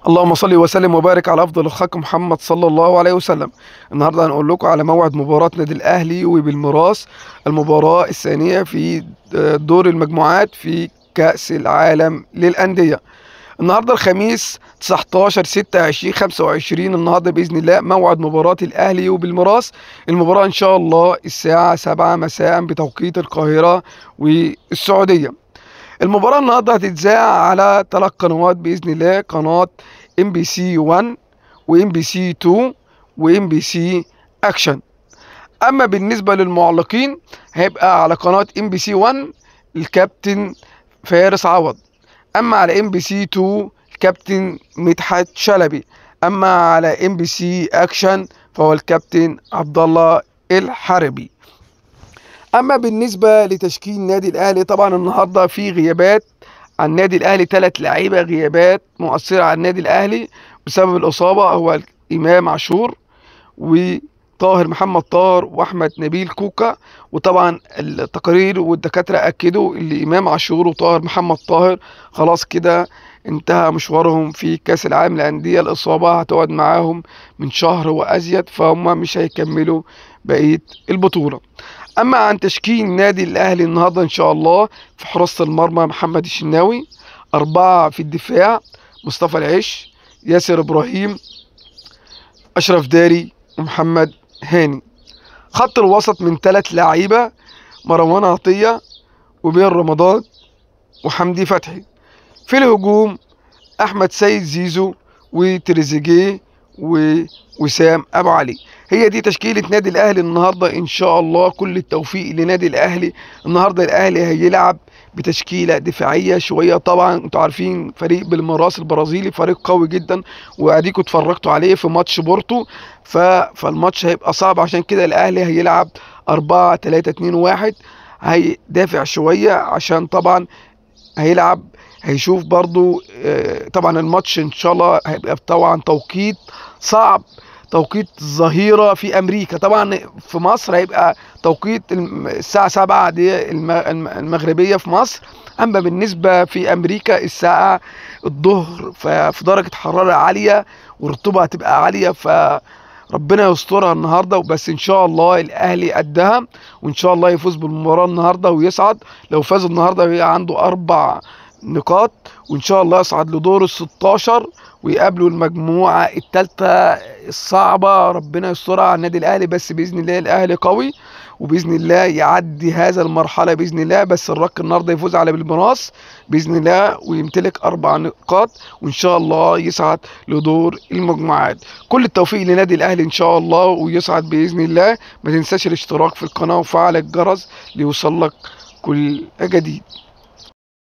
اللهم صل وسلم وبارك على افضل الخلق محمد صلى الله عليه وسلم. النهارده هنقول لكم على موعد مباراه نادي الاهلي وبالميراث، المباراه الثانيه في دور المجموعات في كاس العالم للانديه. النهارده الخميس 19/6/2025. النهارده باذن الله موعد مباراه الاهلي وبالميراث. المباراه ان شاء الله الساعه 7 مساء بتوقيت القاهره والسعوديه. المباراة النهارده هتتذاع على 3 قنوات بإذن الله: قناة MBC 1 وMBC 2 وMBC أكشن. أما بالنسبة للمعلقين هيبقى على قناة MBC 1 الكابتن فارس عوض، أما على MBC 2 الكابتن مدحت شلبي، أما على MBC أكشن فهو الكابتن عبد الله الحربي. اما بالنسبه لتشكيل نادي الاهلي، طبعا النهارده في غيابات عن النادي الاهلي، 3 لعيبه غيابات مؤثره على النادي الاهلي بسبب الاصابه، هو امام عاشور وطاهر محمد طاهر واحمد نبيل كوكا. وطبعا التقارير والدكاتره اكدوا ان امام عاشور وطاهر محمد طاهر خلاص كده انتهى مشوارهم في كاس العالم للانديه. الاصابه هتقعد معاهم من شهر وازيد، فهم مش هيكملوا بقيه البطوله. اما عن تشكيل نادي الاهلي النهارده ان شاء الله: في حراسه المرمى محمد الشناوي، 4 في الدفاع: مصطفى العش، ياسر ابراهيم، اشرف داري، ومحمد هاني. خط الوسط من 3 لعيبه: مروان عطيه وبير رمضان وحمدي فتحي. في الهجوم: احمد سيد زيزو وتريزيجيه ووسام ابو علي. هي دي تشكيله نادي الاهلي النهارده ان شاء الله. كل التوفيق لنادي الاهلي. النهارده الاهلي هيلعب بتشكيله دفاعيه شويه. طبعا انتوا عارفين فريق بالميراث البرازيلي فريق قوي جدا، واديكوا اتفرجتوا عليه في ماتش بورتو. فالماتش هيبقى صعب، عشان كده الاهلي هيلعب 4-3-2-1. هيدافع شويه عشان طبعا هيلعب، هيشوف برضو طبعا الماتش ان شاء الله هيبقى طبعا توقيت صعب، توقيت ظهيرة في امريكا. طبعا في مصر هيبقى توقيت الساعة 7 دي المغربية في مصر، اما بالنسبة في امريكا الساعة الظهر. ففي درجة حرارة عالية والرطوبة هتبقى عالية، ربنا يسترها النهارده وبس. ان شاء الله الاهلي قدها، وان شاء الله يفوز بالمباراه النهارده ويصعد. لو فاز النهارده يبقى عنده 4 نقاط، وان شاء الله يصعد لدور ال16 ويقابلوا المجموعه الثالثه الصعبه. ربنا يسترها على النادي الاهلي، بس باذن الله الاهلي قوي وباذن الله يعدي هذا المرحله باذن الله. بس الرك النهارده يفوز على بالميراث باذن الله ويمتلك 4 نقاط، وان شاء الله يصعد لدور المجموعات. كل التوفيق لنادي الاهلي ان شاء الله ويصعد باذن الله. ما تنساش الاشتراك في القناه وفعل الجرس ليوصل لك كل جديد.